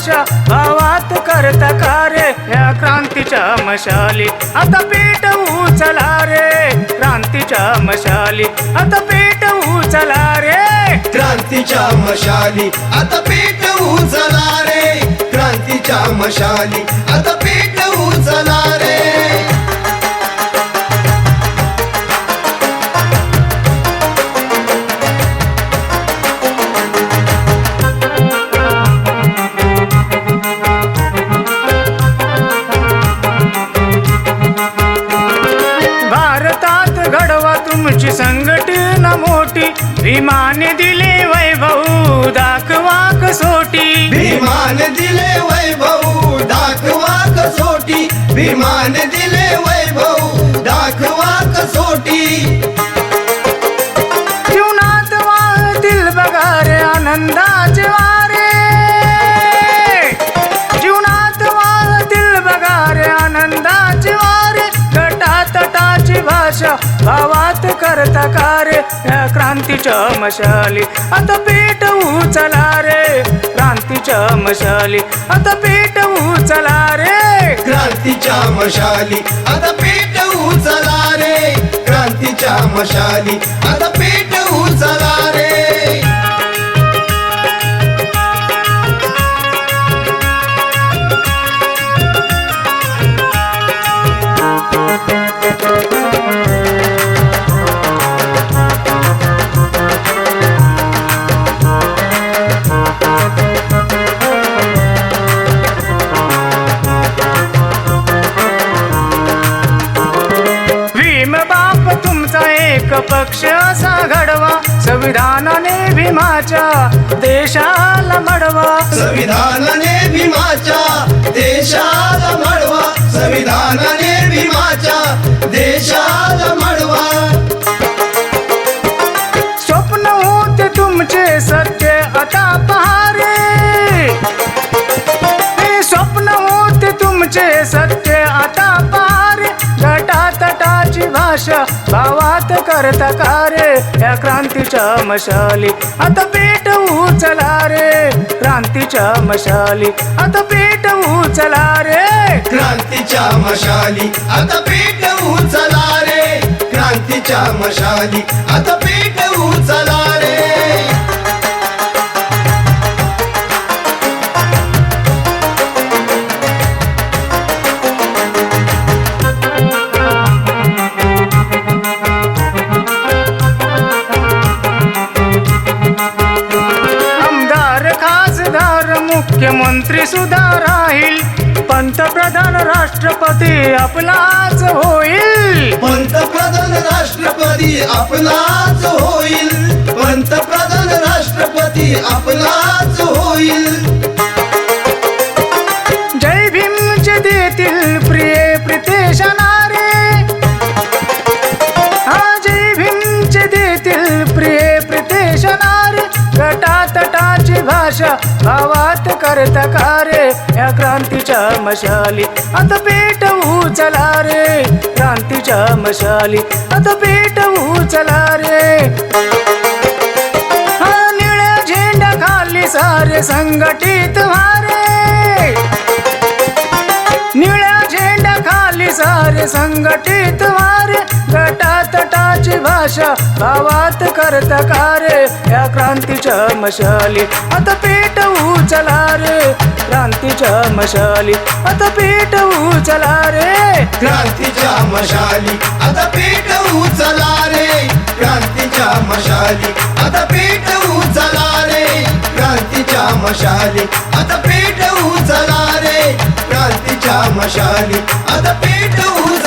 भाषा भावात करता कार्य या क्रांतीच्या मशाली आता पेट उचला रे क्रांतीच्या मशाली आता पेट उचला रे क्रांतीच्या मशाली आता पेट उचला रे क्रांतीच्या मशाली आता पेट उचला रे भारतात घडवा तुमची संघटना मोठी भीमाने दिले वैभव दाखवा कसोटी भीमाने दिले वैभव दाखवा कसोटी भीमाने दिले वैभव दाखवा कसोटी जीवनात वाहतील बघा रे आनंदाचे वारे जीवनात वाहतील बघा रे आनंदाचे वारे गटातटाची भाषा भावात करता कार्य या क्रांतीच्या मशाली आता पेट उचला रे क्रांतीच्या मशाली आता पेट उचला रे क्रांतीच्या मशाली आता पेट उचला रे क्रांतीच्या मशाली आता पेट उचला रे एक पक्ष असा घडवा संविधानाने भीमाच्या देशाला मडवा संविधानाने भीमाच्या देशाला मडवा संविधानाने भीमाच्या देशाला मडवा स्वप्न होते तुमचे सत्य आता पहारे स्वप्न होते तुमचे सत्य आता पहारे गटातटाची भाषा भावात करता कार्य या क्रांतीच्या मशाली आता पेट उचला रे क्रांतीच्या मशाली आता पेट उचला रे क्रांतीच्या मशाली आता पेट उचला रे क्रांतीच्या मशाली आता पेट उचला रे मुख्यमंत्री सुद्धा राहील पंतप्रधान राष्ट्रपती आपलाच होईल पंतप्रधान राष्ट्रपती आपलाच होईल पंतप्रधान राष्ट्रपती आपलाच होईल जय भीमचे देतील प्रिय प्रितेश नारे जय भीमचे देतील प्रिय प्रितेश नारे गटातटाची भाषा भावात करता कार्य या क्रांतीच्या मशाली आता पेट उचला रे क्रांतीच्या मशाली आता पेट उचला रे निळ्या झेंडा खाली सारे संघटित व्हारे निळ्या झेंडा खाली सारे संघटित व्हारे गटातटाची भाषा भावात करता कार्य या क्रांतीच्या मशाली आता पेट उचला रे क्रांतीच्या मशाली आता पेट उचला रे क्रांतीच्या मशाली आता पेट उचला रे क्रांतीच्या मशाली आता पेट उचला रे क्रांतीच्या मशाली आता पेट उचला रे क्रांतीच्या मशाली आता पेट उचला